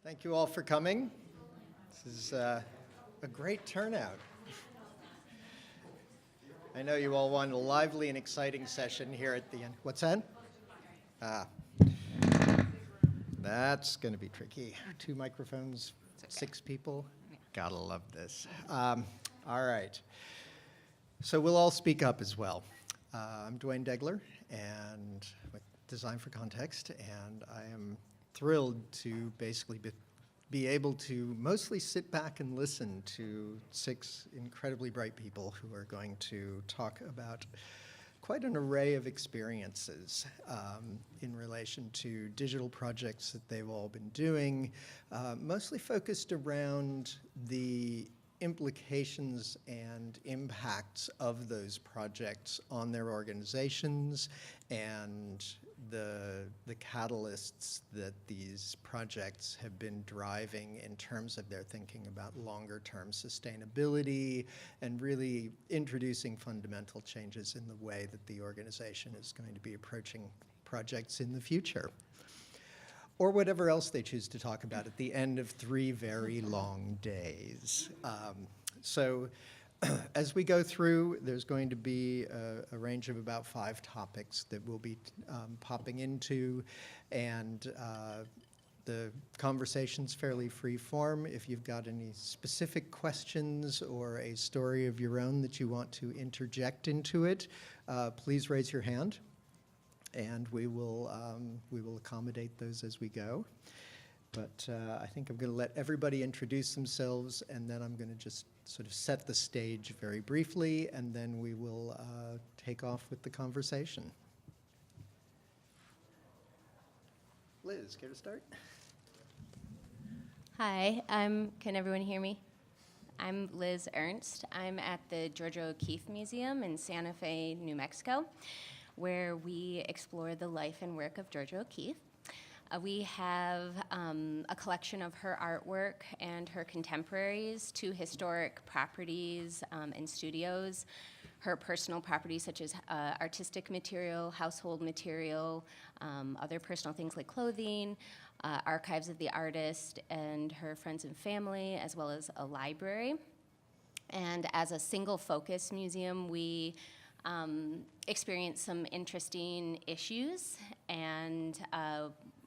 Thank you all for coming. This is a great turnout. I know you all want a lively and exciting session here at the end. What's that? That's going to be tricky. 2 microphones, okay. 6 people. Gotta love this. All right. So we'll all speak up as well. I'm Duane Degler, and with Design for Context, and I am thrilled to basically be able to mostly sit back and listen to 6 incredibly bright people who are going to talk about quite an array of experiences in relation to digital projects that they've all been doing, mostly focused around the implications and impacts of those projects on their organizations and the catalysts that these projects have been driving in terms of their thinking about longer-term sustainability and really introducing fundamental changes in the way that the organization is going to be approaching projects in the future, or whatever else they choose to talk about at the end of 3 very long days. So as we go through, there's going to be a range of about 5 topics that we'll be popping into, and the conversation's fairly free form. If you've got any specific questions or a story of your own that you want to interject into it, please raise your hand, and we will accommodate those as we go. But I think I'm going to let everybody introduce themselves, and then I'm going to just sort of set the stage very briefly, and then we will take off with the conversation. Liz, care to start? Hi, can everyone hear me? I'm Liz Ehrnst. I'm at the Georgia O'Keeffe Museum in Santa Fe, New Mexico, where we explore the life and work of Georgia O'Keeffe. We have a collection of her artwork and her contemporaries, 2 historic properties and studios, her personal properties such as artistic material, household material, other personal things like clothing, archives of the artist and her friends and family, as well as a library. And as a single focus museum, we experience some interesting issues, and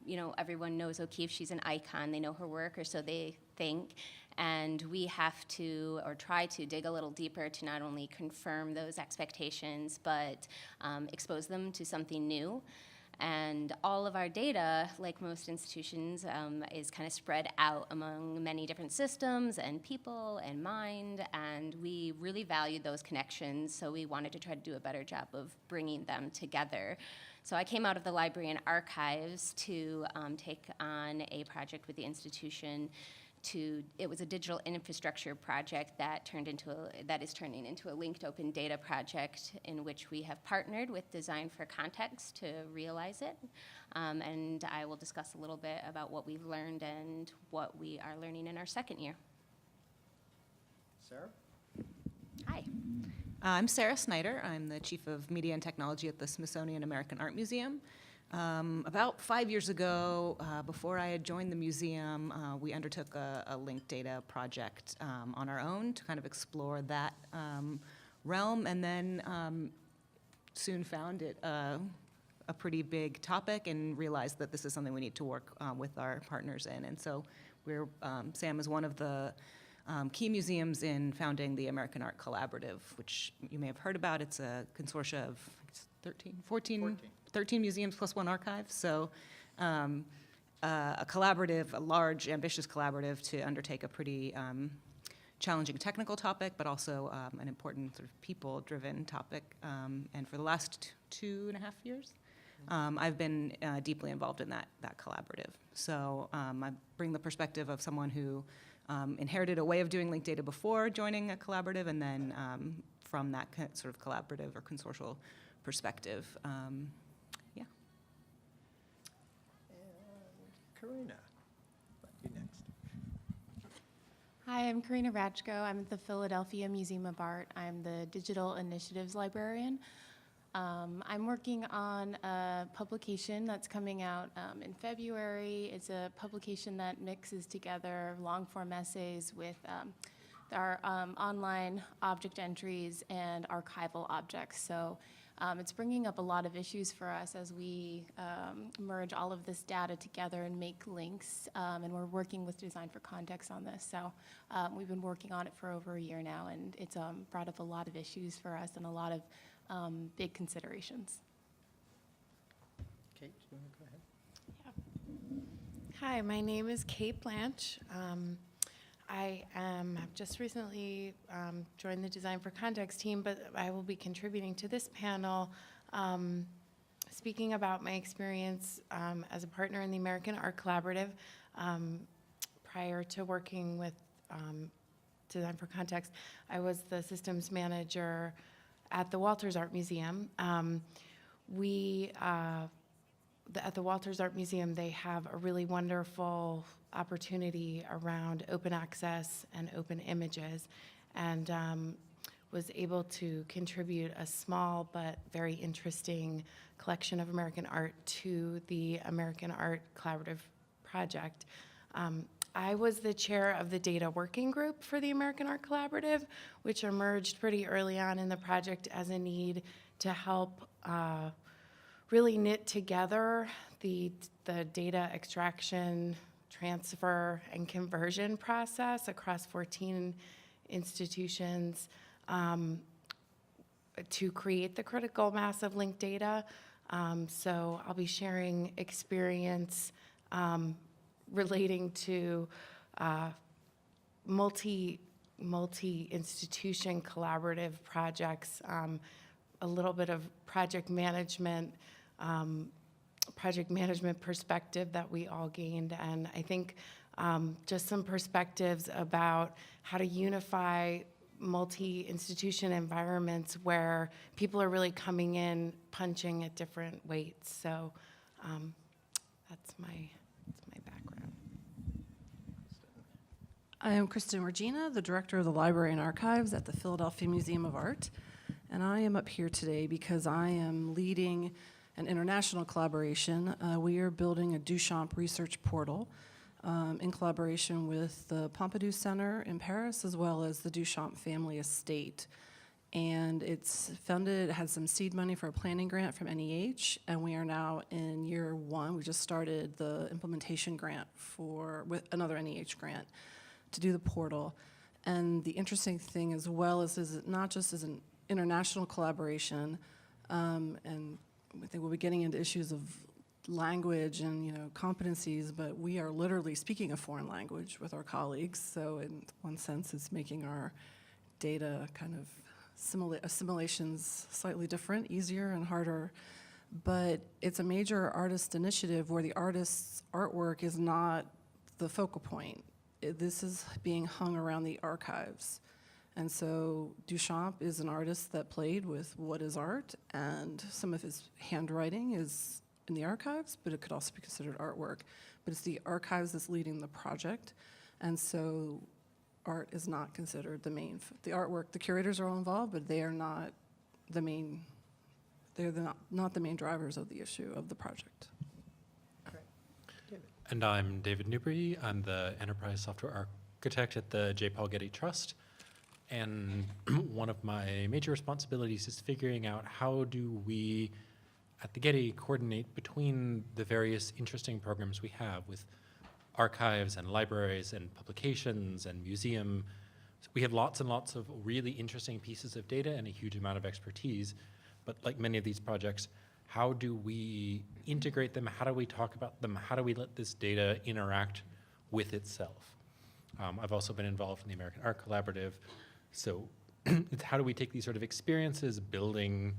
you know, everyone knows O'Keeffe. She's an icon. They know her work, or so they think. And we have to, or try to, dig a little deeper to not only confirm those expectations, but expose them to something new. And all of our data, like most institutions, is kind of spread out among many different systems and people and mind, and we really valued those connections, so we wanted to try to do a better job of bringing them together. So I came out of the library and archives to take on a project with the institution. It was a digital infrastructure project that is turning into a linked open data project, in which we have partnered with Design for Context to realize it. And I will discuss a little bit about what we've learned and what we are learning in our 2nd year. Sarah? Hi. I'm Sara Snyder. I'm the Chief of Media and Technology at the Smithsonian American Art Museum. About 5 years ago, before I had joined the museum, we undertook a linked data project on our own to kind of explore that realm, and then soon found it a pretty big topic and realized that this is something we need to work with our partners in. And so SAM is one of the key museums in founding the American Art Collaborative, which you may have heard about. It's a consortia of 13 museums plus 1 archive. So a collaborative, a large, ambitious collaborative to undertake a pretty challenging technical topic, but also an important sort of people-driven topic. And for the last 2.5 years, I've been deeply involved in that collaborative. So I bring the perspective of someone who inherited a way of doing linked data before joining a collaborative, and then from that sort of collaborative or consortial perspective. Yeah. And Karina, you next. Hi, I'm Karina Wratschko. I'm at the Philadelphia Museum of Art. I'm the Digital Initiatives Librarian. I'm working on a publication that's coming out in February. It's a publication that mixes together long-form essays with our online object entries and archival objects. So it's bringing up a lot of issues for us as we merge all of this data together and make links. And we're working with Design for Context on this. So we've been working on it for over a year now, and it's brought up a lot of issues for us and a lot of big considerations. Kate, do you want to go ahead? Hi, my name is Kate Blanch. I've just recently joined the Design for Context team, but I will be contributing to this panel, speaking about my experience as a partner in the American Art Collaborative. Prior to working with Design for Context, I was the systems manager at the Walters Art Museum. At the Walters Art Museum, they have a really wonderful opportunity around open access and open images, and was able to contribute a small but very interesting collection of American art to the American Art Collaborative project. I was the chair of the data working group for the American Art Collaborative, which emerged pretty early on in the project as a need to help really knit together the data extraction, transfer, and conversion process across 14 institutions to create the critical mass of linked data. So I'll be sharing experience relating to multi-institution collaborative projects, a little bit of project management perspective that we all gained, and I think just some perspectives about how to unify multi-institution environments where people are really coming in, punching at different weights. So that's my background. I am Krisen Regina, the Director of the Library and Archives at the Philadelphia Museum of Art, and I am up here today because I am leading an international collaboration. We are building a Duchamp research portal in collaboration with the Pompidou Center in Paris, as well as the Duchamp family estate. And it's funded, it has some seed money for a planning grant from NEH, and we are now in year one. We just started the implementation grant with another NEH grant to do the portal. And the interesting thing as well is it not just as an international collaboration, and I think we'll be getting into issues of language and competencies, but we are literally speaking a foreign language with our colleagues. So in one sense, it's making our data kind of assimilations slightly different, easier and harder. But it's a major artist initiative where the artist's artwork is not the focal point. This is being hung around the archives. And so Duchamp is an artist that played with what is art, and some of his handwriting is in the archives, but it could also be considered artwork. But it's the archives that's leading the project, and so art is not considered the main. The artwork, the curators are all involved, but they are not the main. They're not the main drivers of the issue of the project. And I'm David Newbury. I'm the enterprise software architect at the J. Paul Getty Trust. And one of my major responsibilities is figuring out how do we, at the Getty, coordinate between the various interesting programs we have with archives and libraries and publications and museum. So we have lots and lots of really interesting pieces of data and a huge amount of expertise. But like many of these projects, how do we integrate them? How do we talk about them? How do we let this data interact with itself? I've also been involved in the American Art Collaborative. So it's how do we take these sort of experiences building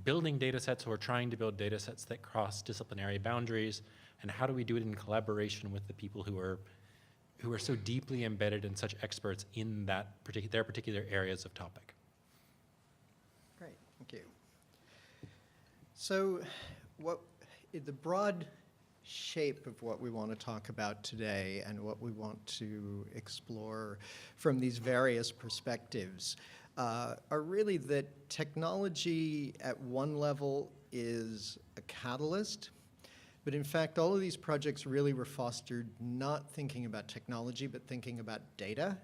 data sets or trying to build data sets that cross disciplinary boundaries, and how do we do it in collaboration with the people who are so deeply embedded and such experts in their particular areas of topic. Great, thank you. So the broad shape of what we want to talk about today and what we want to explore from these various perspectives are really that technology at one level is a catalyst, but in fact, all of these projects really were fostered not thinking about technology, but thinking about data.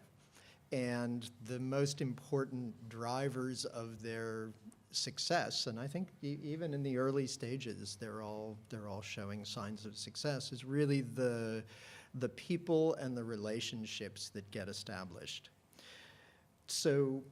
And the most important drivers of their success, and I think even in the early stages, they're all showing signs of success, is really the people and the relationships that get established. So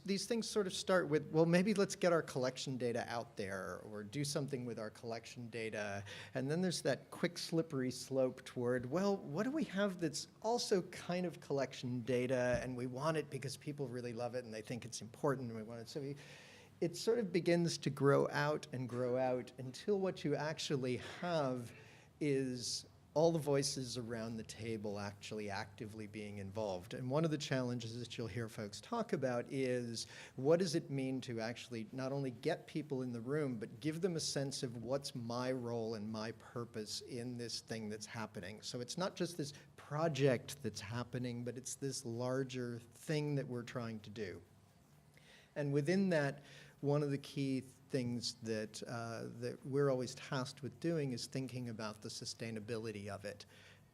these things sort of start with, well, maybe let's get our collection data out there or do something with our collection data. And then there's that quick slippery slope toward, well, what do we have that's also kind of collection data and we want it because people really love it and they think it's important and we want it. So it sort of begins to grow out until what you actually have is all the voices around the table actually actively being involved. And one of the challenges that you'll hear folks talk about is, what does it mean to actually not only get people in the room, but give them a sense of what's my role and my purpose in this thing that's happening. So it's not just this project that's happening, but it's this larger thing that we're trying to do. And within that, one of the key things that we're always tasked with doing is thinking about the sustainability of it.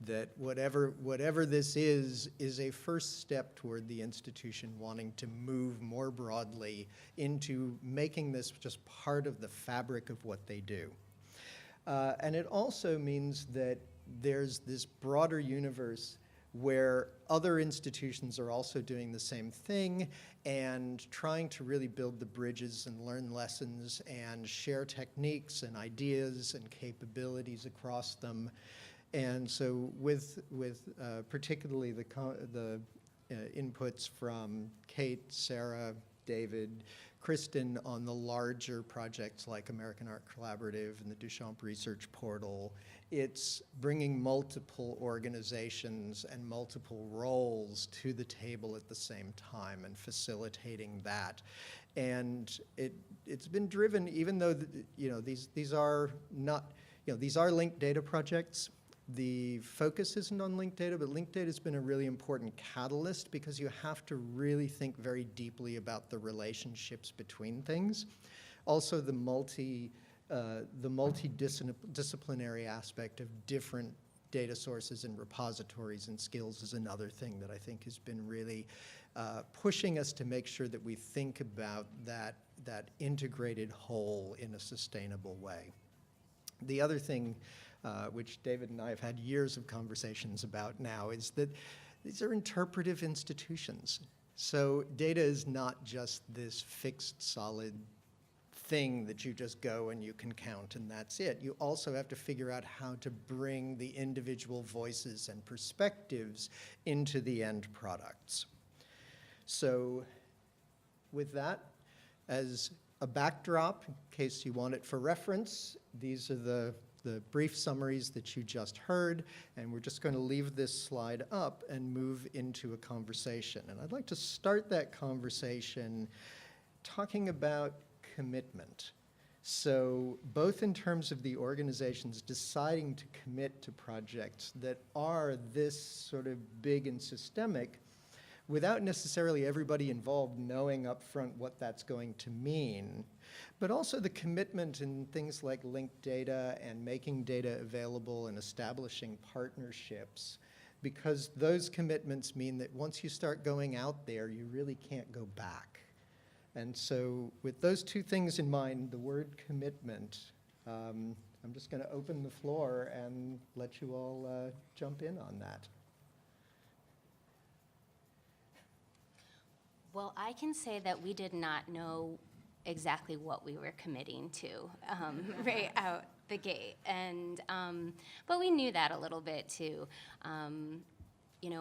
That whatever this is a first step toward the institution wanting to move more broadly into making this just part of the fabric of what they do. And it also means that there's this broader universe where other institutions are also doing the same thing and trying to really build the bridges and learn lessons and share techniques and ideas and capabilities across them. And so with particularly the inputs from Kate, Sara, David, Kristen on the larger projects like American Art Collaborative and the Duchamp Research Portal, it's bringing multiple organizations and multiple roles to the table at the same time and facilitating that. And it's been driven, even though these are not, these are linked data projects. The focus isn't on linked data, but linked data has been a really important catalyst because you have to really think very deeply about the relationships between things. Also, the multidisciplinary aspect of different data sources and repositories and skills is another thing that I think has been really pushing us to make sure that we think about that integrated whole in a sustainable way. The other thing which David and I have had years of conversations about now, is that these are interpretive institutions. So data is not just this fixed, solid thing that you just go and you can count and that's it. You also have to figure out how to bring the individual voices and perspectives into the end products. So with that as a backdrop, in case you want it for reference, these are the brief summaries that you just heard, and we're just going to leave this slide up and move into a conversation. And I'd like to start that conversation talking about commitment. So both in terms of the organizations deciding to commit to projects that are this sort of big and systemic, without necessarily everybody involved knowing up front what that's going to mean, but also the commitment in things like linked data and making data available and establishing partnerships, because those commitments mean that once you start going out there, you really can't go back. And so with those two things in mind, the word commitment, I'm just going to open the floor and let you all jump in on that. Well, I can say that we did not know exactly what we were committing to right out the gate, and but we knew that a little bit too.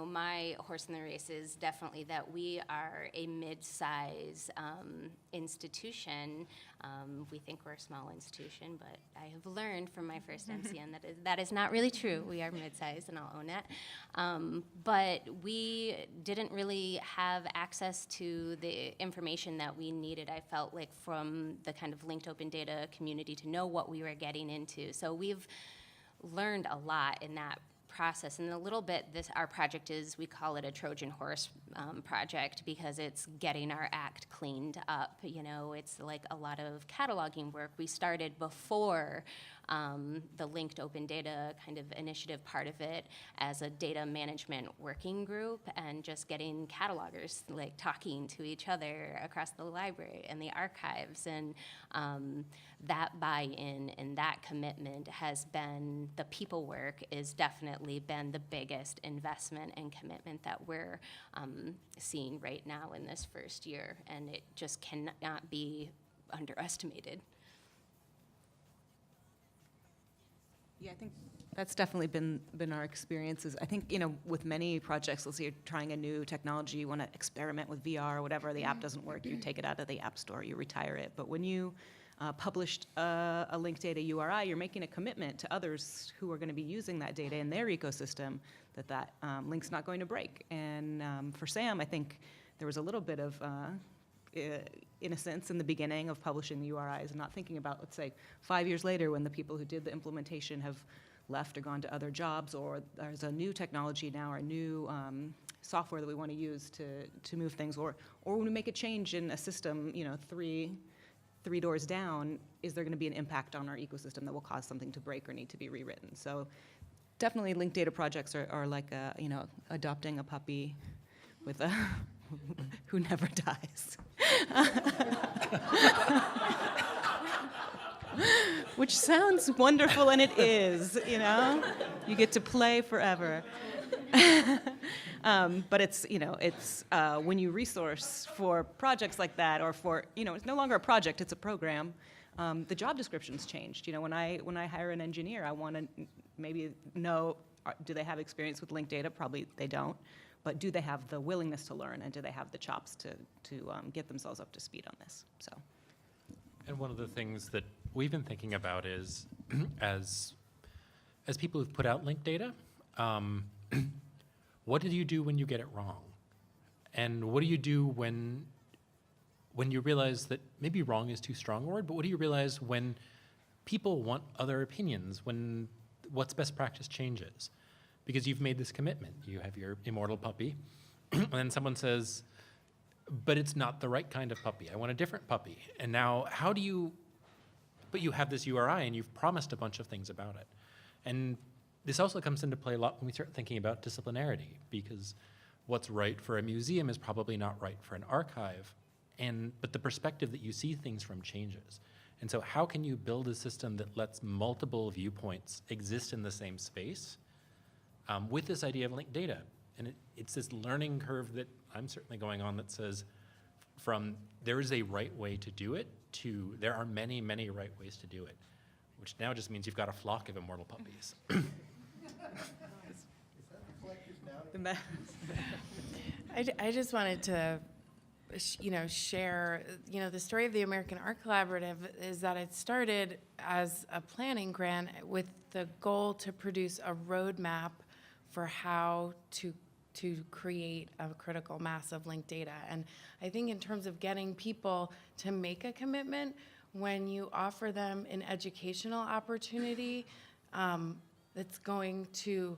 My horse in the race is definitely that we are a mid-size institution. We think we're a small institution, but I have learned from my first MCN that is not really true. We are mid-size, and I'll own it. But we didn't really have access to the information that we needed, I felt like, from the kind of linked open data community to know what we were getting into. So we've learned a lot in that process. And a little bit, our project is, we call it a Trojan horse project because it's getting our act cleaned up. You know, it's like a lot of cataloging work. We started before the linked open data kind of initiative part of it as a data management working group, and just getting catalogers like talking to each other across the library and the archives. And that buy-in and that commitment has been, the people work is definitely been the biggest investment and commitment that we're seeing right now in this first year, and it just cannot be underestimated. Yeah, I think that's definitely been our experiences. I think, you know, with many projects, let's say you're trying a new technology, you want to experiment with VR or whatever, the app doesn't work, you take it out of the app store, you retire it. But when you published a linked data URI, you're making a commitment to others who are going to be using that data in their ecosystem that link's not going to break. And for Sam, I think there was a little bit of innocence in the beginning of publishing the URIs and not thinking about, let's say, 5 years later when the people who did the implementation have left or gone to other jobs, or there's a new technology now or a new software that we want to use to move things, or when we make a change in a system, you know, three doors down, is there going to be an impact on our ecosystem that will cause something to break or need to be rewritten? So definitely linked data projects are like you know, adopting a puppy with a who never dies. Which sounds wonderful, and it is, you know? You get to play forever. But it's, you know, it's when you resource for projects like that, or for, you know, it's no longer a project, it's a program, the job description's changed. You know, when I hire an engineer, I want to maybe know, do they have experience with linked data? Probably they don't. But do they have the willingness to learn, and do they have the chops to get themselves up to speed on this? So. And one of the things that we've been thinking about is, as people who've put out linked data, what do you do when you get it wrong? And what do you do when you realize that maybe wrong is too strong a word, but what do you realize when people want other opinions, when what's best practice changes? Because you've made this commitment. You have your immortal puppy, and then someone says, but it's not the right kind of puppy. I want a different puppy. And now but you have this URI and you've promised a bunch of things about it. And this also comes into play a lot when we start thinking about disciplinarity, because what's right for a museum is probably not right for an archive. But the perspective that you see things from changes. And so how can you build a system that lets multiple viewpoints exist in the same space with this idea of linked data? And it's this learning curve that I'm certainly going on that says, from there is a right way to do it to there are many, many right ways to do it, which now just means you've got a flock of immortal puppies. I just wanted to, share, the story of the American Art Collaborative is that it started as a planning grant with the goal to produce a roadmap for how to create a critical mass of linked data. And I think in terms of getting people to make a commitment, when you offer them an educational opportunity that's going to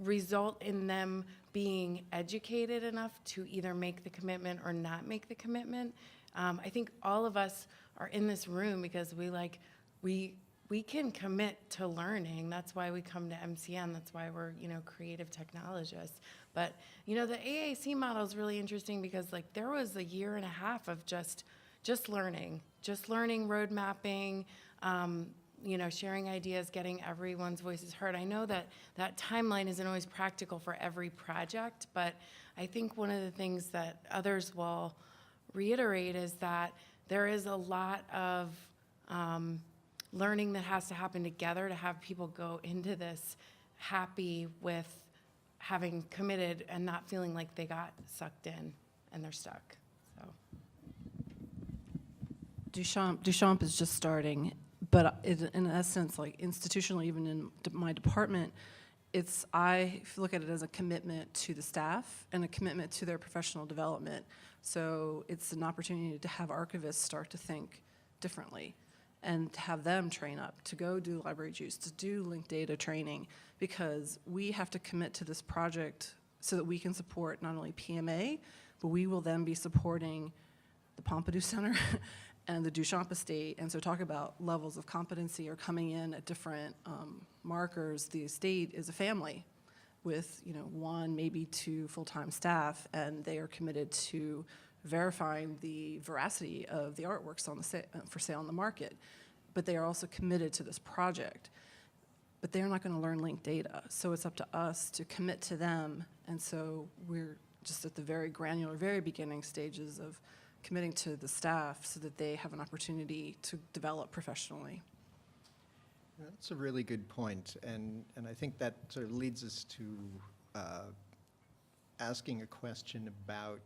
result in them being educated enough to either make the commitment or not make the commitment. I think all of us are in this room because we can commit to learning. That's why we come to MCN. That's why we're, creative technologists. But, the AAC model is really interesting because there was 1.5 years of just learning, road mapping, sharing ideas, getting everyone's voices heard. I know that timeline isn't always practical for every project, but I think one of the things that others will reiterate is that there is a lot of learning that has to happen together to have people go into this happy with having committed and not feeling like they got sucked in and they're stuck. So. Duchamp is just starting, but in essence, institutionally, even in my department, I look at it as a commitment to the staff and a commitment to their professional development. So it's an opportunity to have archivists start to think differently. and have them train up to go do library juice, to do linked data training, because we have to commit to this project so that we can support not only PMA, but we will then be supporting the Pompidou Center and the Duchamp Estate. And so talk about levels of competency or coming in at different markers. The estate is a family with, you know, 1, maybe 2 full-time staff, and they are committed to verifying the veracity of the artworks on the for sale on the market. But they are also committed to this project. But they're not going to learn linked data, so it's up to us to commit to them. And so we're just at the very granular, very beginning stages of committing to the staff so that they have an opportunity to develop professionally. That's a really good point, and I think that sort of leads us to asking a question about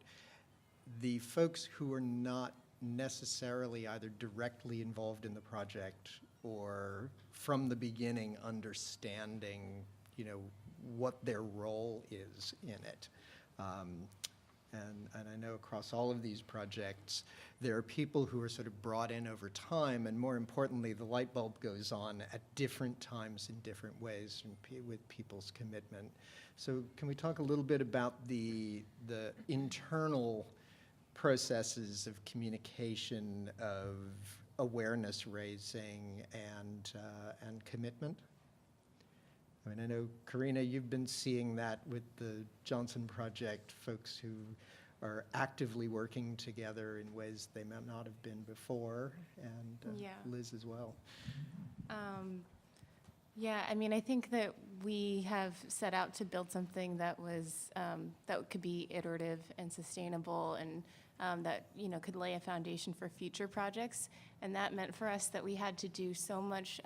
the folks who are not necessarily either directly involved in the project or from the beginning understanding, you know, what their role is in it. And I know across all of these projects, there are people who are sort of brought in over time, and more importantly, the light bulb goes on at different times in different ways with people's commitment. So can we talk a little bit about the internal processes of communication, of awareness raising, and commitment? I mean, I know, Karina, you've been seeing that with the Johnson Project, folks who are actively working together in ways they might not have been before, and Yeah. Liz as well. Yeah, I mean, I think that we have set out to build something that was, that could be iterative and sustainable, and that, you know, could lay a foundation for future projects. And that meant for us that we had to do so much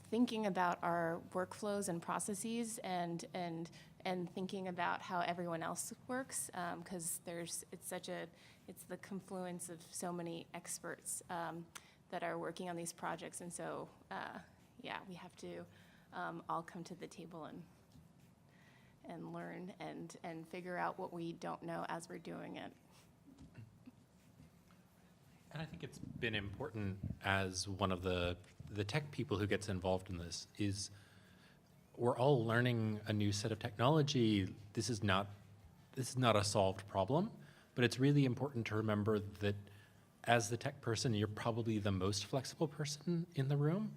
thinking about our workflows and processes, and thinking about how everyone else works, because it's the confluence of so many experts that are working on these projects. And so, yeah, we have to all come to the table and learn and figure out what we don't know as we're doing it. And I think it's been important as one of the tech people who gets involved in this is we're all learning a new set of technology. This is not a solved problem, but it's really important to remember that as the tech person, you're probably the most flexible person in the room,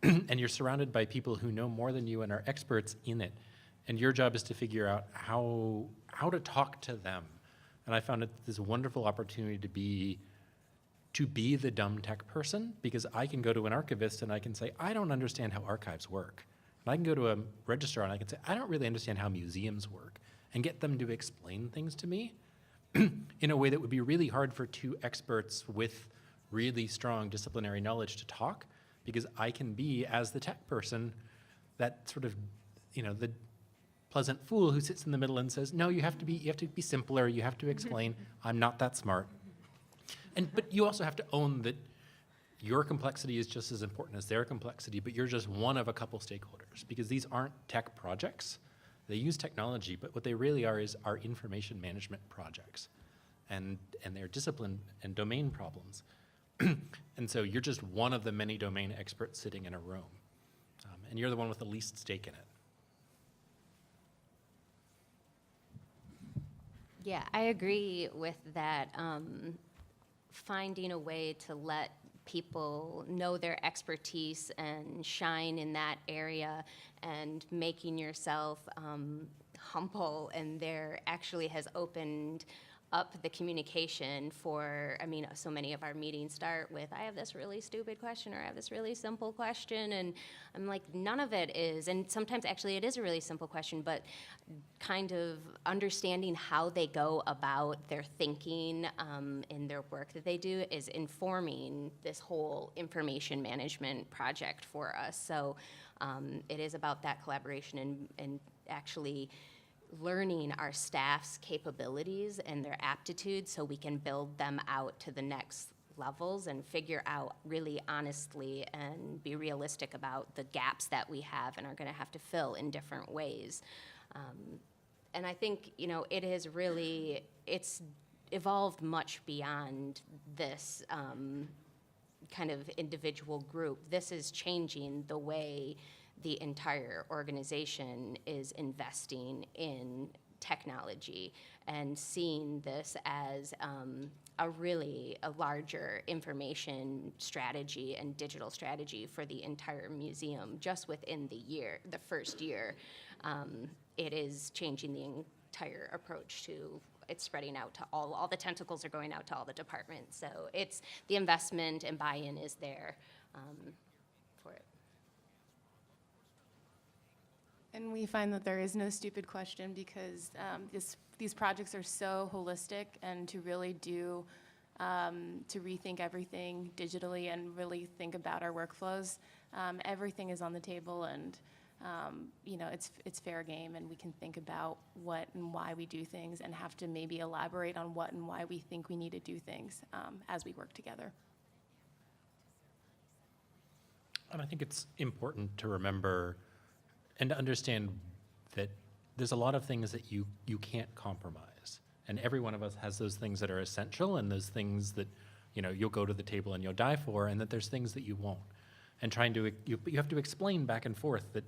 and you're surrounded by people who know more than you and are experts in it. And your job is to figure out how to talk to them. And I found it this wonderful opportunity to be the dumb tech person, because I can go to an archivist and I can say, I don't understand how archives work. And I can go to a registrar and I can say, I don't really understand how museums work, and get them to explain things to me in a way that would be really hard for 2 experts with really strong disciplinary knowledge to talk, because I can be, as the tech person, that sort of, you know, the pleasant fool who sits in the middle and says, no, you have to be simpler, you have to explain, I'm not that smart. But you also have to own that your complexity is just as important as their complexity, but you're just one of a couple stakeholders, because these aren't tech projects. They use technology, but what they really are information management projects, and they're discipline and domain problems. And so you're just one of the many domain experts sitting in a room, and you're the one with the least stake in it. Yeah, I agree with that. Finding a way to let people know their expertise and shine in that area, and making yourself humble, and there actually has opened up the communication for, I mean, so many of our meetings start with, I have this really stupid question, or I have this really simple question, and I'm like, none of it is, and sometimes actually it is a really simple question, but kind of understanding how they go about their thinking in their work that they do is informing this whole information management project for us. So it is about that collaboration and actually learning our staff's capabilities and their aptitudes so we can build them out to the next levels and figure out really honestly and be realistic about the gaps that we have and are going to have to fill in different ways. And I think, you know, it's evolved much beyond this kind of individual group. This is changing the way the entire organization is investing in technology and seeing this as a larger information strategy and digital strategy for the entire museum. Just within the first year, it is changing the entire approach to. It's spreading out to all the tentacles are going out to all the departments. So it's the investment and buy-in is there for it. And we find that there is no stupid question because these projects are so holistic, and to really do, to rethink everything digitally and really think about our workflows, everything is on the table, and it's fair game, and we can think about what and why we do things and have to maybe elaborate on what and why we think we need to do things as we work together. And I think it's important to remember and to understand that there's a lot of things that you can't compromise. And every one of us has those things that are essential and those things that, you'll go to the table and you'll die for, and that there's things that you won't. And you have to explain back and forth that,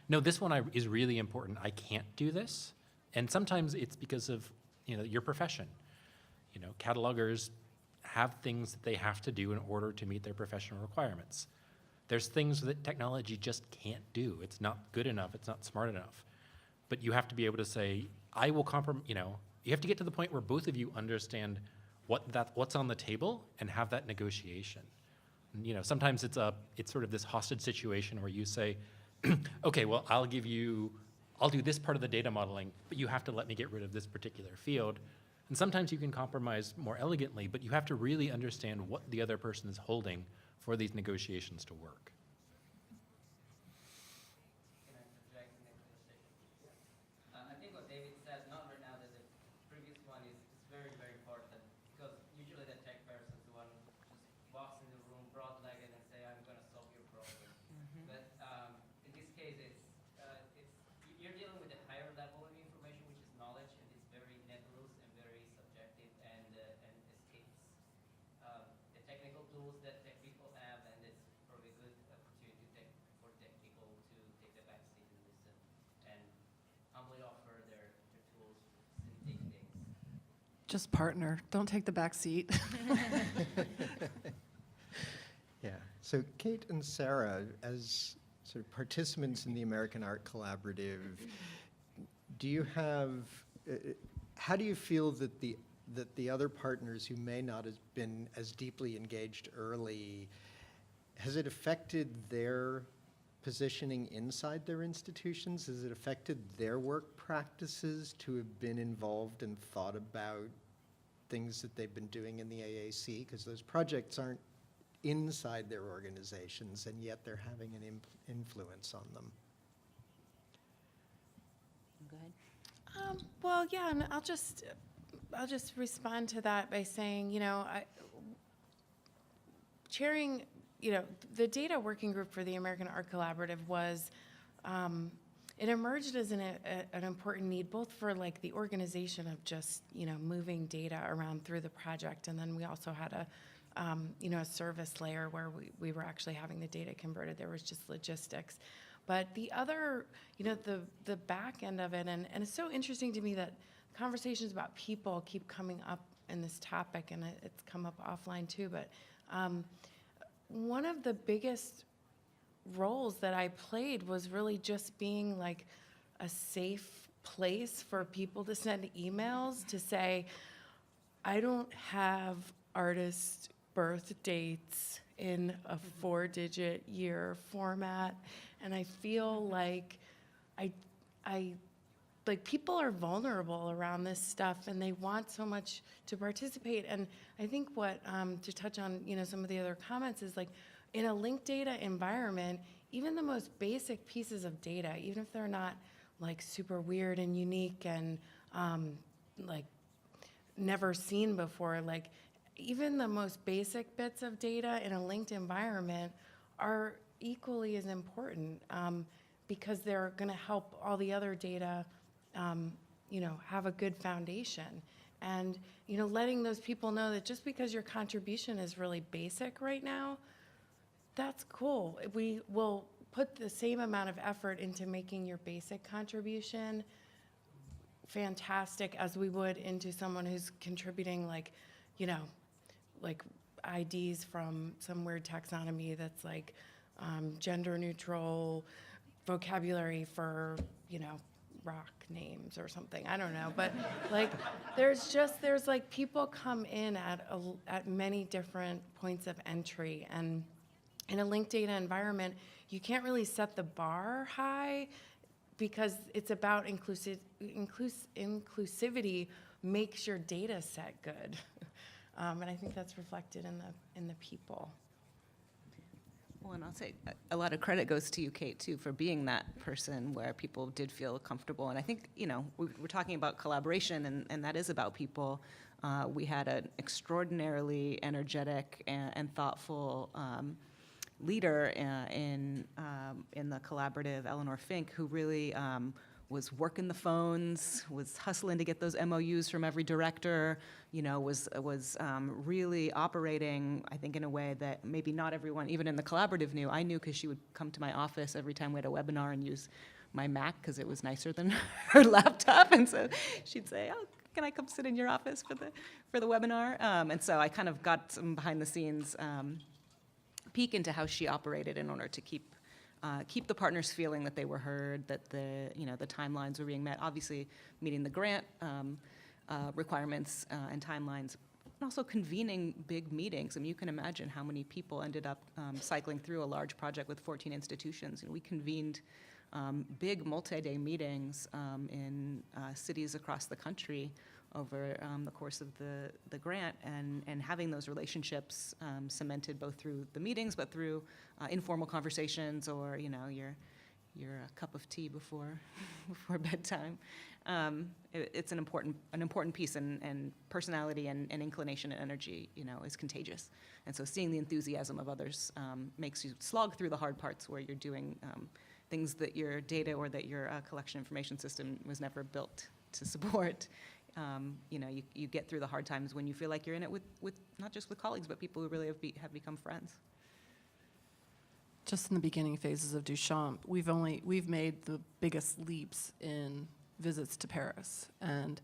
no, this one is really important. I can't do this. And sometimes it's because of, your profession. Catalogers have things that they have to do in order to meet their professional requirements. There's things that technology just can't do. It's not good enough. It's not smart enough. But you have to be able to say, I will compromise, you have to get to the point where both of you understand what's on the table and have that negotiation. And, sometimes it's sort of this hostage situation where you say, okay, well, I'll do this part of the data modeling, but you have to let me get rid of this particular field. And sometimes you can compromise more elegantly, but you have to really understand what the other person is holding for these negotiations to work. Can I interject in the conversation? I think what David said, not right now, that the previous one is very, very important, because usually the tech person is the one who just walks in the room broad-legged and say, I'm going to solve your problem. But in this case, you're dealing with a higher level of information, which is knowledge, and it's very nebulous and very subjective, and escapes the technical tools that tech people have, and it's probably a good opportunity for tech people to take the back seat and listen and humbly offer their tools to facilitate things. Just partner. Don't take the back seat. Yeah. So Kate and Sara, as sort of participants in the American Art Collaborative, how do you feel that the other partners who may not have been as deeply engaged early, has it affected their positioning inside their institutions? Has it affected their work practices to have been involved and thought about things that they've been doing in the AAC? Because those projects aren't inside their organizations, and yet they're having an influence on them. Go ahead. Well, yeah, and I'll just respond to that by saying, chairing, the data working group for the American Art Collaborative was, it emerged as an important need, both for like the organization of just, moving data around through the project, and then we also had a service layer where we were actually having the data converted. There was just logistics. But the other, the back end of it, and it's so interesting to me that conversations about people keep coming up in this topic, and it's come up offline too, but one of the biggest roles that I played was really just being like a safe place for people to send emails to say, I don't have artist birth dates in a 4-digit year format, and I feel like like people are vulnerable around this stuff, and they want so much to participate. And I think what to touch on, some of the other comments is like in a linked data environment, even the most basic pieces of data, even if they're not like super weird and unique and like never seen before, like even the most basic bits of data in a linked environment are equally as important because they're going to help all the other data, have a good foundation. And, you know, letting those people know that just because your contribution is really basic right now, that's cool. We will put the same amount of effort into making your basic contribution fantastic as we would into someone who's contributing, like, you know, like IDs from some weird taxonomy that's like gender neutral vocabulary for, you know, rock names or something. I don't know, but like there's like people come in at many different points of entry, and in a linked data environment, you can't really set the bar high because it's about inclusivity makes your data set good. And I think that's reflected in the people. Well, and I'll say a lot of credit goes to you, Kate, too, for being that person where people did feel comfortable. And I think, you know, we're talking about collaboration, and that is about people. We had an extraordinarily energetic and thoughtful leader in the collaborative, Eleanor Fink, who really was working the phones, was hustling to get those MOUs from every director, you know, was really operating, I think, in a way that maybe not everyone, even in the collaborative, knew. I knew because she would come to my office every time we had a webinar and use my Mac because it was nicer than her laptop, and so she'd say, "Oh, can I come sit in your office for the webinar?" And so I kind of got some behind the scenes peek into how she operated in order to keep the partners feeling that they were heard, that the timelines were being met. Obviously, meeting the grant requirements and timelines, and also convening big meetings. I mean, you can imagine how many people ended up cycling through a large project with 14 institutions. And we convened big multi-day meetings in cities across the country over the course of the grant, and having those relationships cemented both through the meetings, but through informal conversations, or, you know, your cup of tea before bedtime. It's an important piece, and personality and inclination and energy, you know, is contagious. And so seeing the enthusiasm of others makes you slog through the hard parts where you're doing things that your data or that your collection information system was never built to support. You know, you get through the hard times when you feel like you're in it with not just with colleagues, but people who really have become friends. Just in the beginning phases of Duchamp, we've made the biggest leaps in visits to Paris, and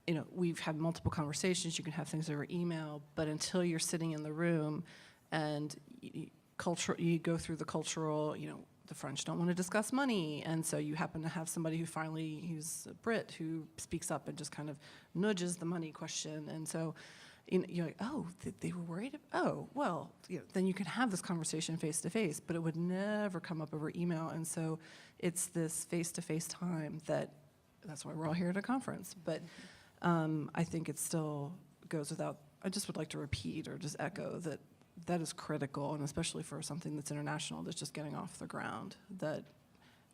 you know, we've had multiple conversations. You can have things over email, but until you're sitting in the room and you go through the cultural, you know, the French don't want to discuss money, and so you happen to have somebody who's a Brit, who speaks up and just kind of nudges the money question, and so you're like, oh, they were worried? Oh, well, you know, then you can have this conversation face to face, but it would never come up over email, and so it's this face to face time that's why we're all here at a conference. But I think it still goes without. I just would like to repeat or just echo that is critical, and especially for something that's international, that's just getting off the ground, that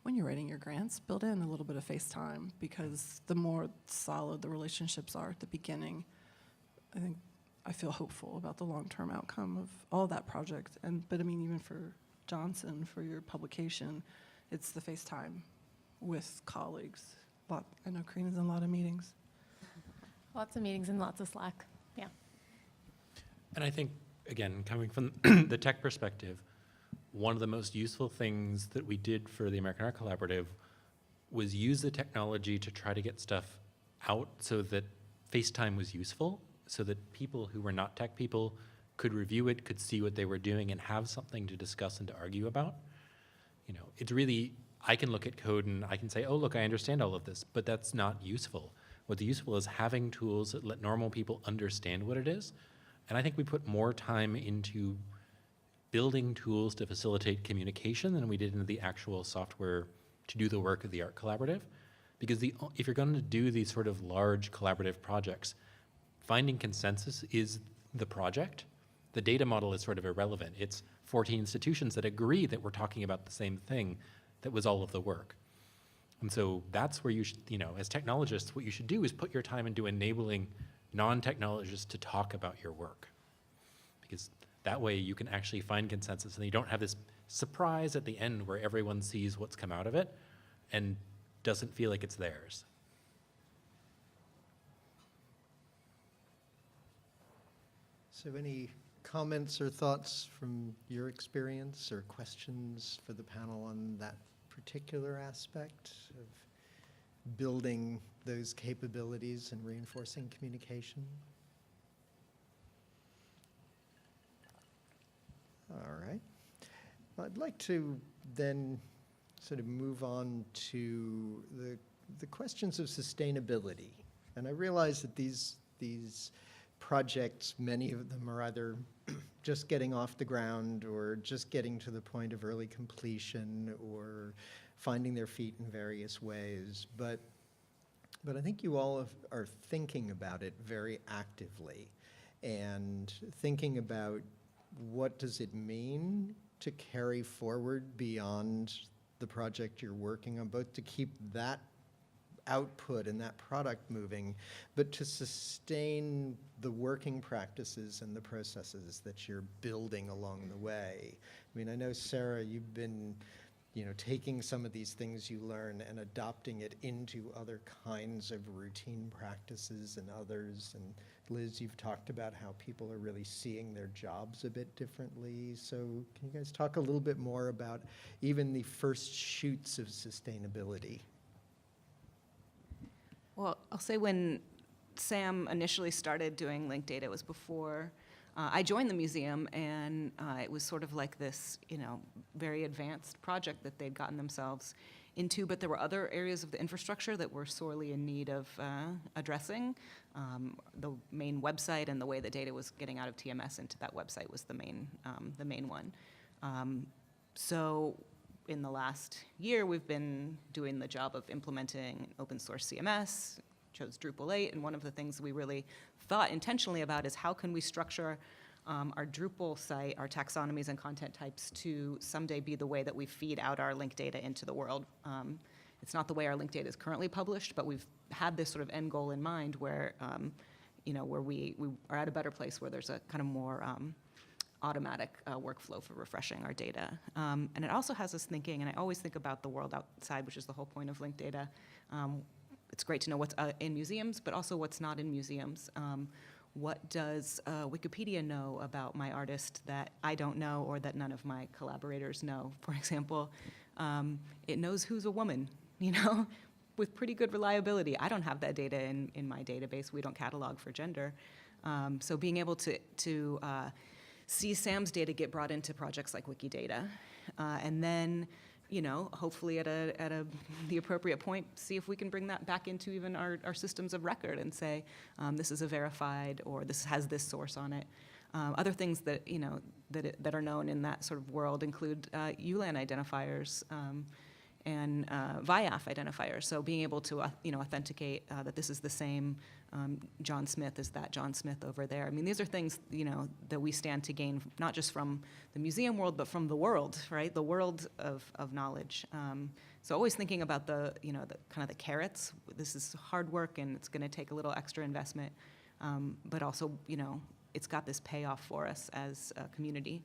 when you're writing your grants, build in a little bit of face time, because the more solid the relationships are at the beginning, I feel hopeful about the long-term outcome of all that project. But I mean, even for Johnson, for your publication, it's the face time with colleagues. I know Karina's in a lot of meetings. Lots of meetings and lots of Slack. Yeah. And I think, again, coming from the tech perspective, one of the most useful things that we did for the American Art Collaborative was use the technology to try to get stuff out so that FaceTime was useful, so that people who were not tech people could review it, could see what they were doing, and have something to discuss and to argue about. You know, it's really, I can look at code and I can say, oh, look, I understand all of this, but that's not useful. What's useful is having tools that let normal people understand what it is. And I think we put more time into building tools to facilitate communication than we did into the actual software to do the work of the Art Collaborative. Because if you're going to do these sort of large collaborative projects, finding consensus is the project. The data model is sort of irrelevant. It's 14 institutions that agree that we're talking about the same thing that was all of the work. And so that's where you should, you know, as technologists, what you should do is put your time into enabling non-technologists to talk about your work. Because that way you can actually find consensus and you don't have this surprise at the end where everyone sees what's come out of it and doesn't feel like it's theirs. So any comments or thoughts from your experience or questions for the panel on that particular aspect of building those capabilities and reinforcing communication? All right. Well, I'd like to then sort of move on to the questions of sustainability. And I realize that these projects, many of them are either just getting off the ground or just getting to the point of early completion or finding their feet in various ways. But I think you all are thinking about it very actively and thinking about what does it mean to carry forward beyond the project you're working on, both to keep that output and that product moving, but to sustain the working practices and the processes that you're building along the way. I mean, I know, Sara, you've been, taking some of these things you learn and adopting it into other kinds of routine practices and others. And Liz, you've talked about how people are really seeing their jobs a bit differently. So can you guys talk a little bit more about even the first shoots of sustainability? Well, I'll say when Sam initially started doing linked data, it was before I joined the museum, and it was sort of like this, very advanced project that they'd gotten themselves into, but there were other areas of the infrastructure that were sorely in need of addressing. The main website and the way the data was getting out of TMS into that website was the main one. So in the last year, we've been doing the job of implementing open source CMS, chose Drupal 8, and one of the things we really thought intentionally about is how can we structure our Drupal site, our taxonomies and content types to someday be the way that we feed out our linked data into the world. It's not the way our linked data is currently published, but we've had this sort of end goal in mind where, where we are at a better place where there's a kind of more automatic workflow for refreshing our data. And it also has us thinking, and I always think about the world outside, which is the whole point of linked data. It's great to know what's in museums, but also what's not in museums. What does Wikipedia know about my artist that I don't know or that none of my collaborators know? For example, it knows who's a woman, with pretty good reliability. I don't have that data in my database. We don't catalog for gender. So being able to see Sam's data get brought into projects like Wikidata, and then hopefully at the appropriate point, see if we can bring that back into even our systems of record and say, this is a verified, or this has this source on it. Other things that, that are known in that sort of world include ULAN identifiers and VIAF identifiers. So being able to, authenticate that this is the same John Smith as that John Smith over there. I mean, these are things, that we stand to gain, not just from the museum world, but from the world, right? The world of knowledge. So always thinking about the kind of the carrots. This is hard work, and it's going to take a little extra investment, but also, it's got this payoff for us as a community.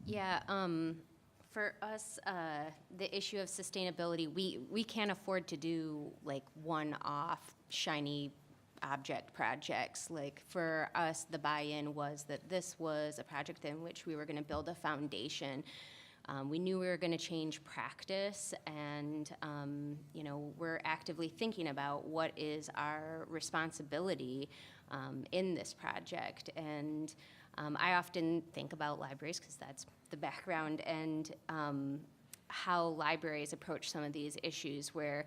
Yeah, for us, the issue of sustainability, we can't afford to do like one-off shiny object projects. Like for us, the buy-in was that this was a project in which we were going to build a foundation. We knew we were going to change practice, and we're actively thinking about what is our responsibility in this project. And I often think about libraries because that's the background, and how libraries approach some of these issues where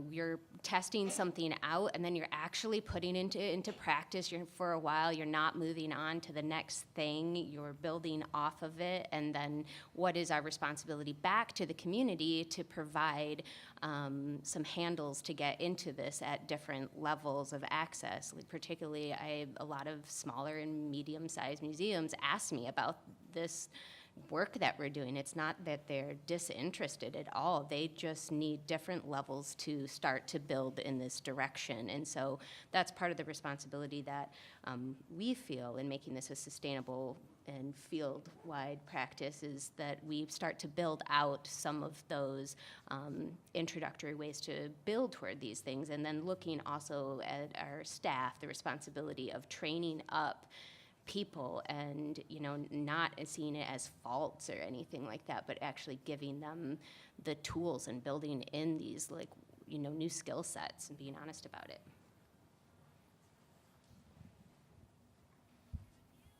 you're testing something out and then you're actually putting into practice. For a while, you're not moving on to the next thing. You're building off of it, and then what is our responsibility back to the community to provide some handles to get into this at different levels of access. Like particularly, a lot of smaller and medium-sized museums ask me about this work that we're doing. It's not that they're disinterested at all. They just need different levels to start to build in this direction. And so that's part of the responsibility that we feel in making this a sustainable and field-wide practice is that we start to build out some of those introductory ways to build toward these things, and then looking also at our staff, the responsibility of training up people and, not seeing it as faults or anything like that, but actually giving them the tools and building in these new skill sets and being honest about it.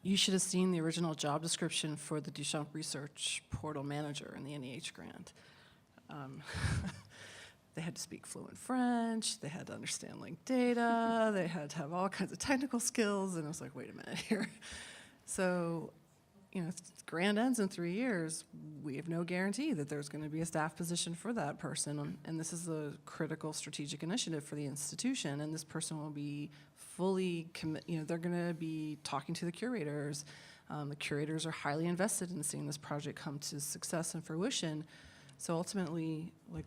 You should have seen the original job description for the Duchamp Research Portal Manager in the NEH grant. They had to speak fluent French, they had to understand linked data, they had to have all kinds of technical skills, and I was like, wait a minute here. So, grant ends in 3 years. We have no guarantee that there's going to be a staff position for that person, and this is a critical strategic initiative for the institution, and this person will be fully they're going to be talking to the curators. The curators are highly invested in seeing this project come to success and fruition. So ultimately, like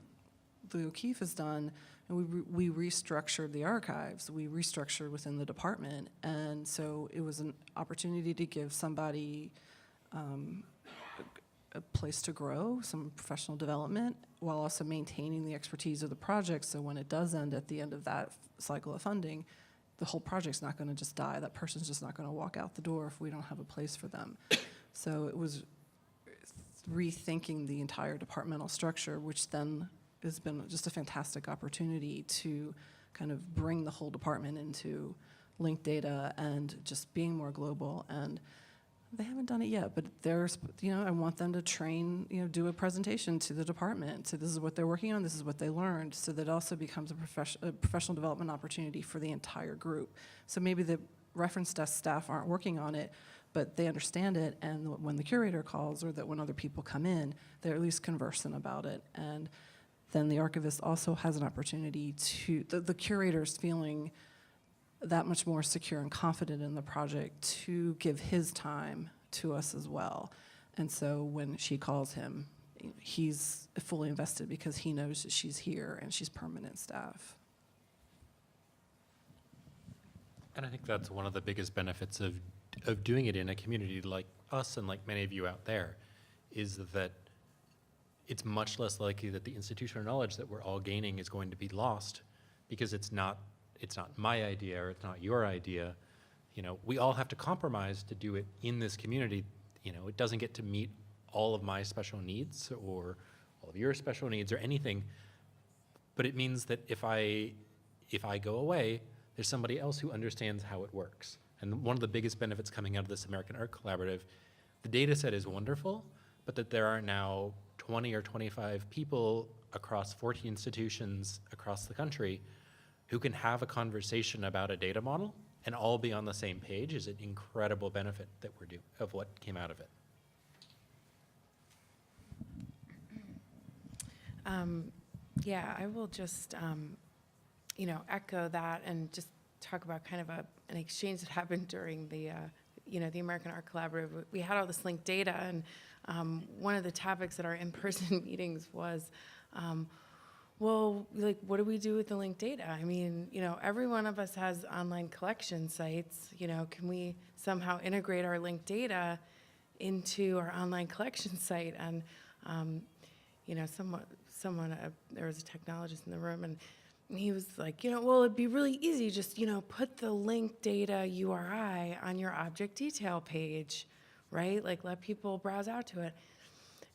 the O'Keeffe has done, and we restructured the archives. We restructured within the department, and so it was an opportunity to give somebody a place to grow, some professional development, while also maintaining the expertise of the project. So when it does end at the end of that cycle of funding, the whole project's not going to just die. That person's just not going to walk out the door if we don't have a place for them. So it was rethinking the entire departmental structure, which then has been just a fantastic opportunity to kind of bring the whole department into linked data and just being more global. And they haven't done it yet, but there's, I want them to train, do a presentation to the department. So this is what they're working on, this is what they learned, so that it also becomes a professional development opportunity for the entire group. So maybe the reference desk staff aren't working on it, but they understand it, and when the curator calls or that when other people come in, they're at least conversant about it. And then the archivist also has an opportunity to, the curator's feeling that much more secure and confident in the project to give his time to us as well. And so when she calls him, he's fully invested because he knows that she's here and she's permanent staff. And I think that's one of the biggest benefits of doing it in a community like us and like many of you out there, is that it's much less likely that the institutional knowledge that we're all gaining is going to be lost, because it's not my idea or it's not your idea. We all have to compromise to do it in this community. It doesn't get to meet all of my special needs or all of your special needs or anything, but it means that if I go away, there's somebody else who understands how it works. And one of the biggest benefits coming out of this American Art Collaborative, the data set is wonderful, but that there are now 20 or 25 people across 40 institutions across the country who can have a conversation about a data model and all be on the same page is an incredible benefit that of what came out of it. Yeah, I will just, echo that and just talk about kind of an exchange that happened during the American Art Collaborative. We had all this linked data, and one of the topics at our in-person meetings was, what do we do with the linked data? I mean, every one of us has online collection sites. Can we somehow integrate our linked data into our online collection site? And, someone, there was a technologist in the room, and he was like, it'd be really easy. Just, put the linked data URI on your object detail page, right? Like, let people browse out to it.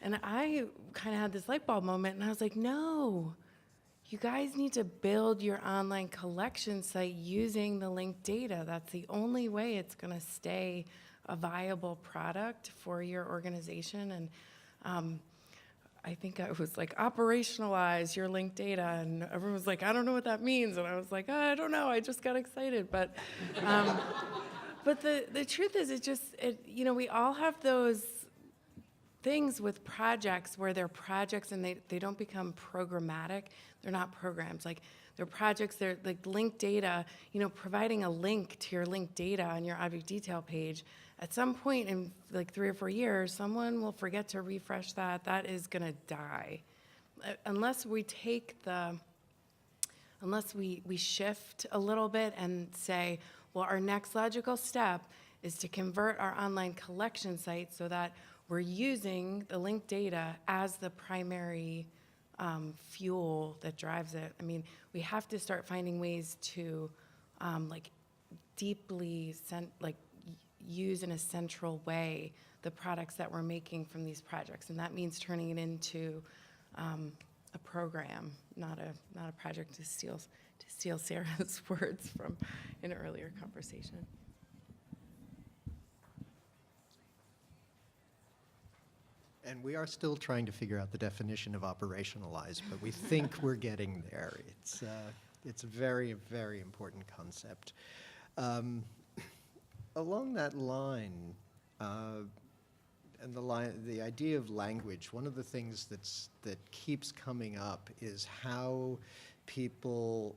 And I kind of had this light bulb moment, and I was like, no. You guys need to build your online collection site using the linked data. That's the only way it's going to stay a viable product for your organization. And I think I was like, operationalize your linked data. And everyone was like, I don't know what that means. And I was like, I don't know. I just got excited. But but the truth is, we all have those things with projects where they're projects and they don't become programmatic. They're not programs. Like, they're projects, they're like linked data, providing a link to your linked data on your object detail page. At some point in like 3 or 4 years, someone will forget to refresh that. That is gonna die. Unless we we shift a little bit and say, well, our next logical step is to convert our online collection site so that we're using the linked data as the primary fuel that drives it. I mean, we have to start finding ways to like deeply use in a central way the products that we're making from these projects, and that means turning it into a program, not a project, to steal Sarah's words from an earlier conversation. And we are still trying to figure out the definition of operationalize, but we think we're getting there. It's a very, very important concept. Along that line, and the idea of language, one of the things that keeps coming up is how people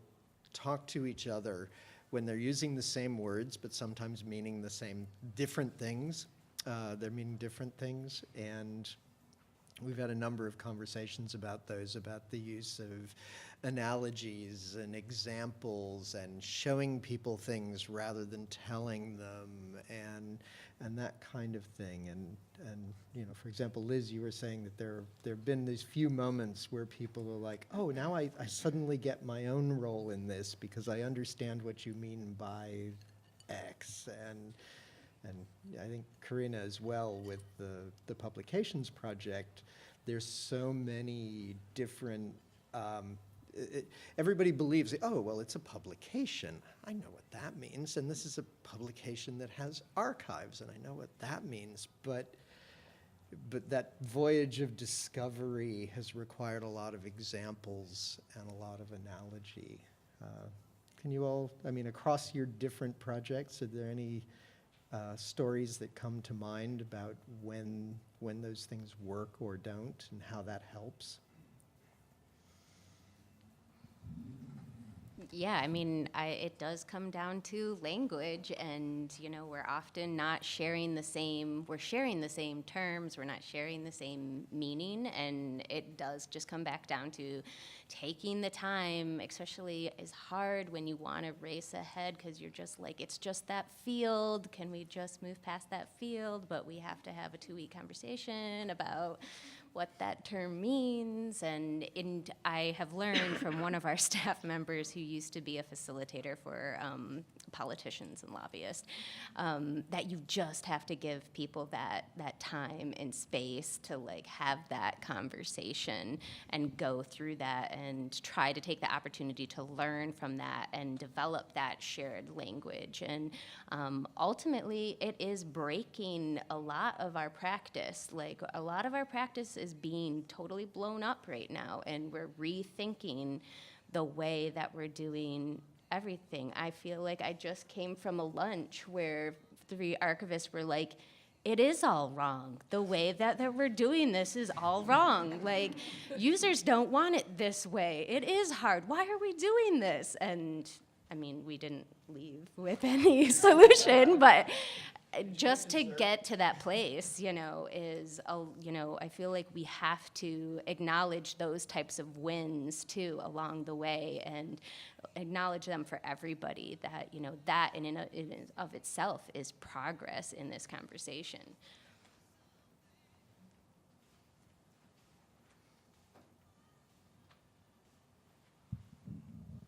talk to each other when they're using the same words, but sometimes meaning the same different things. They're meaning different things, and we've had a number of conversations about those, about the use of analogies and examples and showing people things rather than telling them, and that kind of thing. And you know, for example, Liz, you were saying that there have been these few moments where people are like, oh, now I suddenly get my own role in this because I understand what you mean by X. And I think Karina as well with the publications project, there's so many different, everybody believes, oh, well, it's a publication. I know what that means. And this is a publication that has archives, and I know what that means. But that voyage of discovery has required a lot of examples and a lot of analogy. Can you all, I mean, across your different projects, are there any stories that come to mind about when those things work or don't and how that helps? Yeah, I mean, it does come down to language, and, you know, we're often not sharing the same, we're sharing the same terms, we're not sharing the same meaning, and it does just come back down to taking the time, especially is hard when you want to race ahead because you're just like, it's just that field, can we just move past that field? But we have to have a 2-week conversation about what that term means, and I have learned from one of our staff members who used to be a facilitator for politicians and lobbyists, that you just have to give people that time and space to like have that conversation and go through that and try to take the opportunity to learn from that and develop that shared language. And ultimately, it is breaking a lot of our practice. Like, a lot of our practice is being totally blown up right now, and we're rethinking the way that we're doing everything. I feel like I just came from a lunch where 3 archivists were like, it is all wrong. The way that we're doing this is all wrong. Like, users don't want it this way. It is hard. Why are we doing this? And I mean, we didn't leave with any solution, but just to get to that place, you know, I feel like we have to acknowledge those types of wins too along the way, and acknowledge them for everybody, that, you know, that in and of itself is progress in this conversation.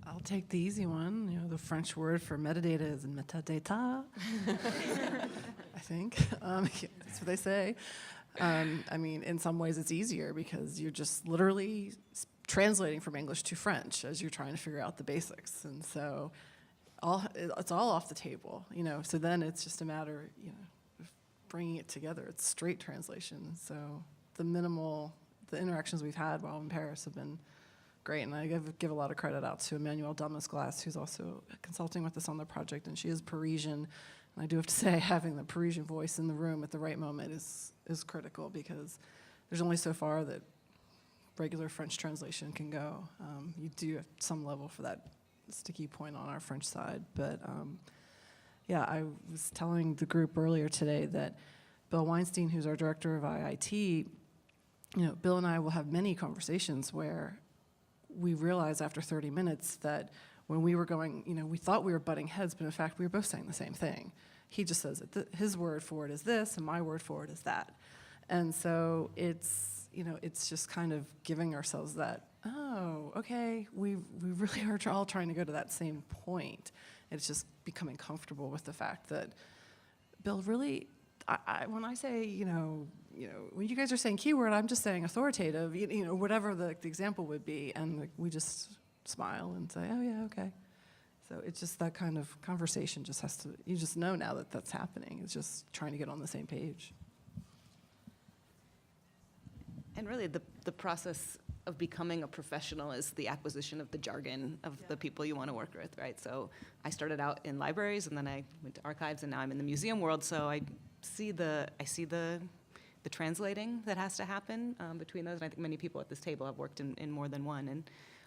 I'll take the easy one. You know, the French word for metadata is metadata. I think that's what they say. I mean, in some ways, it's easier because you're just literally translating from English to French as you're trying to figure out the basics, and so it's all off the table. You know, so then it's just a matter, you know, of bringing it together. It's straight translation. So the interactions we've had while in Paris have been great, and I give a lot of credit out to Emmanuelle Damas-Glass, who's also consulting with us on the project, and she is Parisian. And I do have to say, having the Parisian voice in the room at the right moment is critical, because there's only so far that regular French translation can go. You do have some level for that sticky point on our French side, but yeah, I was telling the group earlier today that Bill Weinstein, who's our director of IIT, you know, Bill and I will have many conversations where we realized after 30 minutes that when we were going, you know, we thought we were butting heads, but in fact we were both saying the same thing. He just says that his word for it is this, and my word for it is that. And so it's, it's just kind of giving ourselves that, oh, okay, we really are all trying to go to that same point. It's just becoming comfortable with the fact that, Bill, really, when I say, when you guys are saying keyword, I'm just saying authoritative, whatever the example would be, and we just smile and say, oh yeah, okay. So it's just that kind of conversation just has to, you just know now that that's happening. It's just trying to get on the same page. And really, the process of becoming a professional is the acquisition of the jargon of the people you want to work with, right? So I started out in libraries, and then I went to archives, and now I'm in the museum world. So I see the translating that has to happen between those. And I think many people at this table have worked in more than one.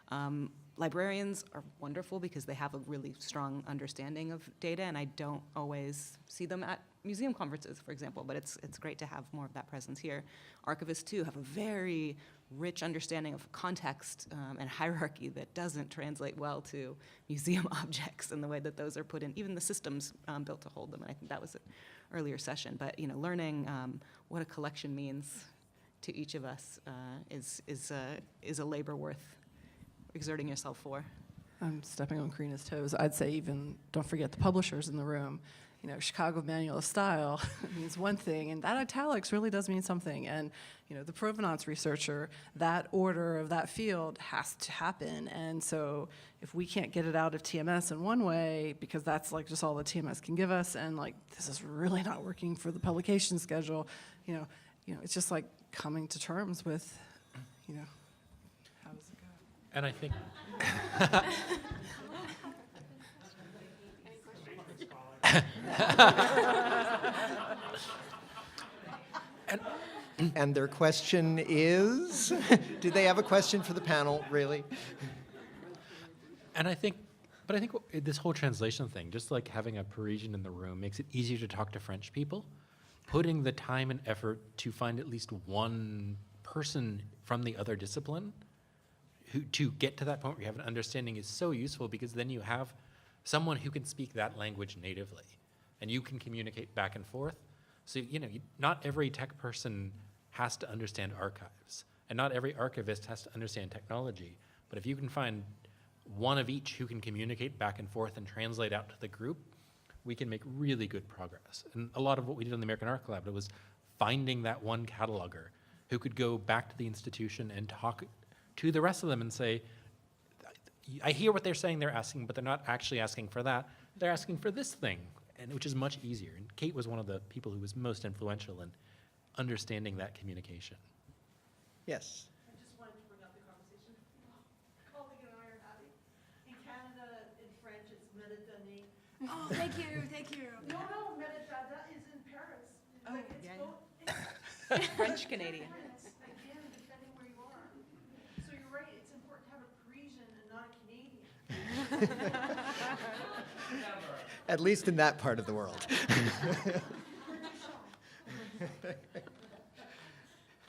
And librarians are wonderful because they have a really strong understanding of data, and I don't always see them at museum conferences, for example, but it's great to have more of that presence here. Archivists, too, have a very rich understanding of context and hierarchy that doesn't translate well to museum objects and the way that those are put in, even the systems built to hold them, and I think that was an earlier session. But learning what a collection means to each of us is a labor worth exerting yourself for. I'm stepping on Karina's toes. I'd say even don't forget the publishers in the room. Chicago Manual of Style means one thing, and that italics really does mean something. And the provenance researcher, that order of that field has to happen. And so if we can't get it out of TMS in one way, because that's like just all the TMS can give us, and like this is really not working for the publication schedule, it's just like coming to terms with, how does it go? And I think And their question is, do they have a question for the panel, really? I think this whole translation thing, just like having a Parisian in the room, makes it easier to talk to French people. Putting the time and effort to find at least one person from the other discipline to get to that point where you have an understanding is so useful, because then you have someone who can speak that language natively, and you can communicate back and forth. So, not every tech person has to understand archives, and not every archivist has to understand technology. But if you can find one of each who can communicate back and forth and translate out to the group, we can make really good progress. And a lot of what we did on the American Art Collaborative was finding that one cataloger who could go back to the institution and talk to the rest of them and say, I hear what they're saying they're asking, but they're not actually asking for that. They're asking for this thing, and which is much easier. And Kate was one of the people who was most influential in understanding that communication. Yes. I just wanted to bring up the conversation. Colleague and I are having. In Canada, in French, it's Méditerranée. Oh, thank you. No, Méditerranée is in Paris. Oh, Like, it's yeah, both. French Canadian. Again, depending where you are. So you're right, it's important to have a Parisian and not a Canadian. At least in that part of the world.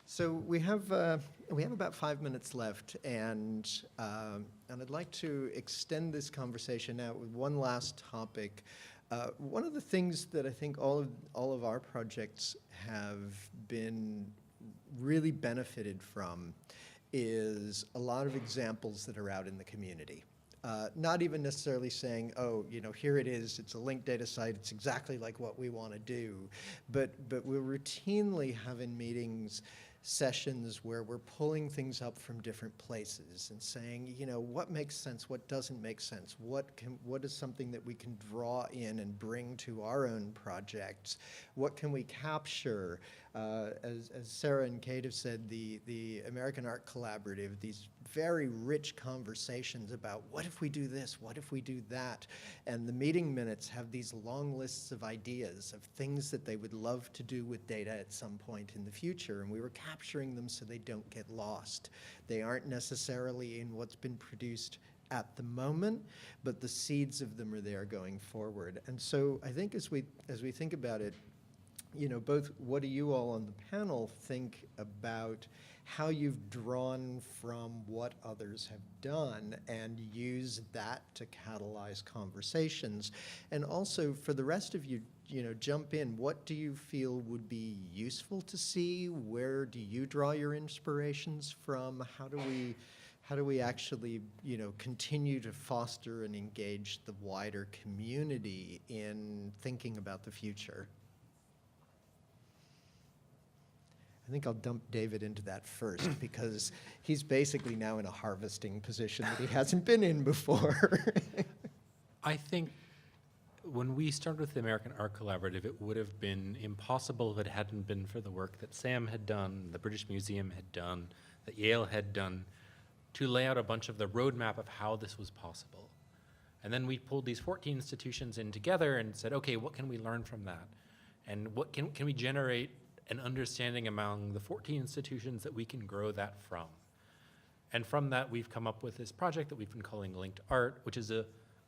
So we have about 5 minutes left, and I'd like to extend this conversation out with one last topic. One of the things that I think all of our projects have been really benefited from is a lot of examples that are out in the community. Not even necessarily saying, oh, here it is, it's a linked data site, it's exactly like what we want to do, but we're routinely having meetings, sessions where we're pulling things up from different places and saying, what makes sense, what doesn't make sense, what is something that we can draw in and bring to our own projects, what can we capture? As Sarah and Kate have said, the American Art Collaborative, these very rich conversations about what if we do this, what if we do that, and the meeting minutes have these long lists of ideas of things that they would love to do with data at some point in the future, and we were capturing them so they don't get lost. They aren't necessarily in what's been produced at the moment, but the seeds of them are there going forward. And so I think as we think about it, both what do you all on the panel think about how you've drawn from what others have done and use that to catalyze conversations? And also for the rest of you, jump in. What do you feel would be useful to see? Where do you draw your inspirations from? How do we actually, continue to foster and engage the wider community in thinking about the future? I think I'll dump David into that first because he's basically now in a harvesting position that he hasn't been in before. I think when we started with the American Art Collaborative, it would have been impossible if it hadn't been for the work that Sam had done, the British Museum had done, that Yale had done, to lay out a bunch of the roadmap of how this was possible. And then we pulled these 14 institutions in together and said, okay, what can we learn from that? And what can we generate an understanding among the 14 institutions that we can grow that from? And from that, we've come up with this project that we've been calling Linked Art, which is a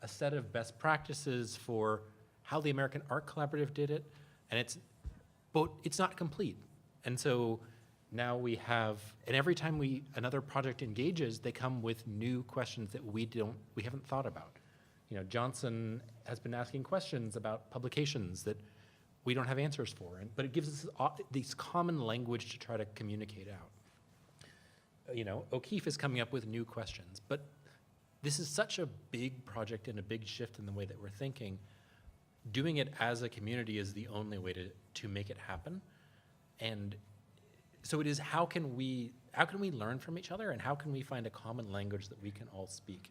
set of best practices for how the American Art Collaborative did it. And it's not complete. And so now we have, and every time another project engages, they come with new questions that we haven't thought about. Johnson has been asking questions about publications that we don't have answers for, but it gives us this common language to try to communicate out. O'Keeffe is coming up with new questions, but this is such a big project and a big shift in the way that we're thinking. Doing it as a community is the only way to make it happen. And so it is, how can we learn from each other, and how can we find a common language that we can all speak?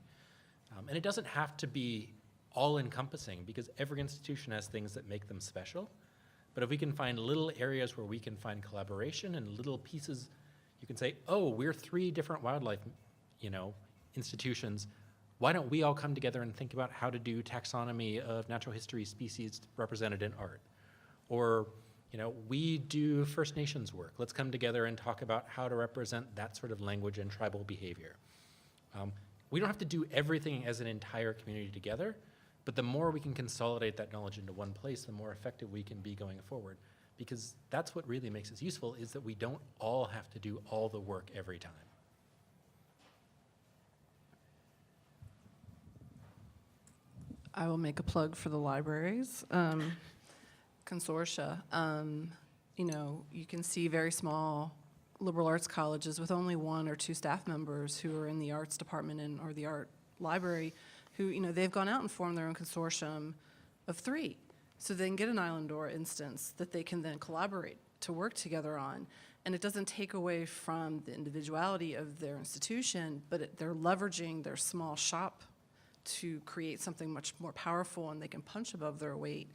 And it doesn't have to be all-encompassing, because every institution has things that make them special. But if we can find little areas where we can find collaboration and little pieces, you can say, oh, we're 3 different wildlife, institutions. Why don't we all come together and think about how to do taxonomy of natural history species represented in art? Or, we do First Nations work. Let's come together and talk about how to represent that sort of language and tribal behavior. We don't have to do everything as an entire community together, but the more we can consolidate that knowledge into one place, the more effective we can be going forward. Because that's what really makes us useful, is that we don't all have to do all the work every time. I will make a plug for the libraries. Consortia. You can see very small liberal arts colleges with only 1 or 2 staff members who are in the arts department or the art library who, they've gone out and formed their own consortium of 3. So they can get an Island Door instance that they can then collaborate to work together on. And it doesn't take away from the individuality of their institution, but they're leveraging their small shop to create something much more powerful, and they can punch above their weight.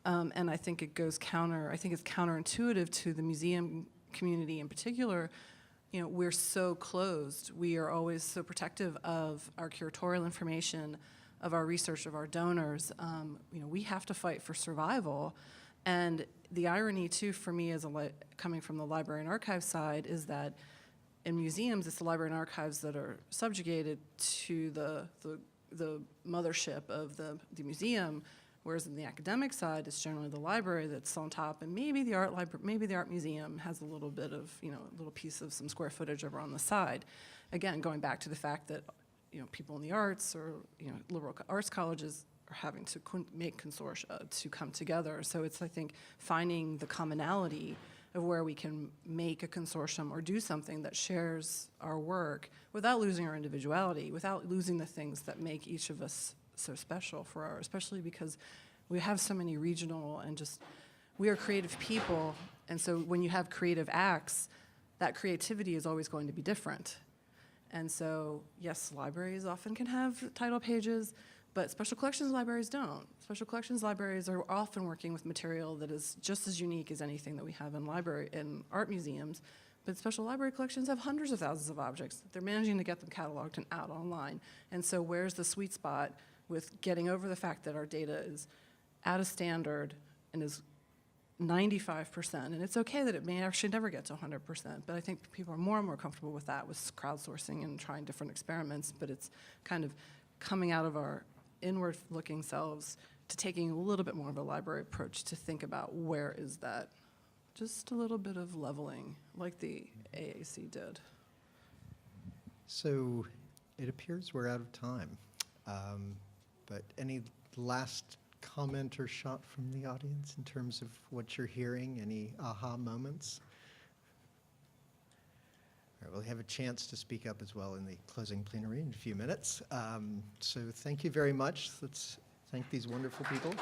And I think it's counterintuitive to the museum community in particular. We're so closed. We are always so protective of our curatorial information, of our research, of our donors. We have to fight for survival. And the irony, too, for me, coming from the library and archive side, is that in museums, it's the library and archives that are subjugated to the mothership of the museum, whereas in the academic side, it's generally the library that's on top, and maybe the art museum has a little bit of, a little piece of some square footage over on the side. Again, going back to the fact that, people in the arts or, liberal arts colleges are having to make consortia to come together. So it's, I think, finding the commonality of where we can make a consortium or do something that shares our work without losing our individuality, without losing the things that make each of us so special especially because we have so many regional and we are creative people, and so when you have creative acts, that creativity is always going to be different. And so, yes, libraries often can have title pages, but special collections libraries don't. Special collections libraries are often working with material that is just as unique as anything that we have in art museums, but special library collections have hundreds of thousands of objects. They're managing to get them cataloged and out online. And so where's the sweet spot with getting over the fact that our data is at a standard and is 95%, and it's okay that it may actually never get to 100%, but I think people are more and more comfortable with that, with crowdsourcing and trying different experiments, but it's kind of coming out of our inward-looking selves to taking a little bit more of a library approach to think about where is that, just a little bit of leveling, like the AAC did. So it appears we're out of time. But any last comment or shot from the audience in terms of what you're hearing? Any aha moments? All right, we'll have a chance to speak up as well in the closing plenary in a few minutes. So thank you very much. Let's thank these wonderful people.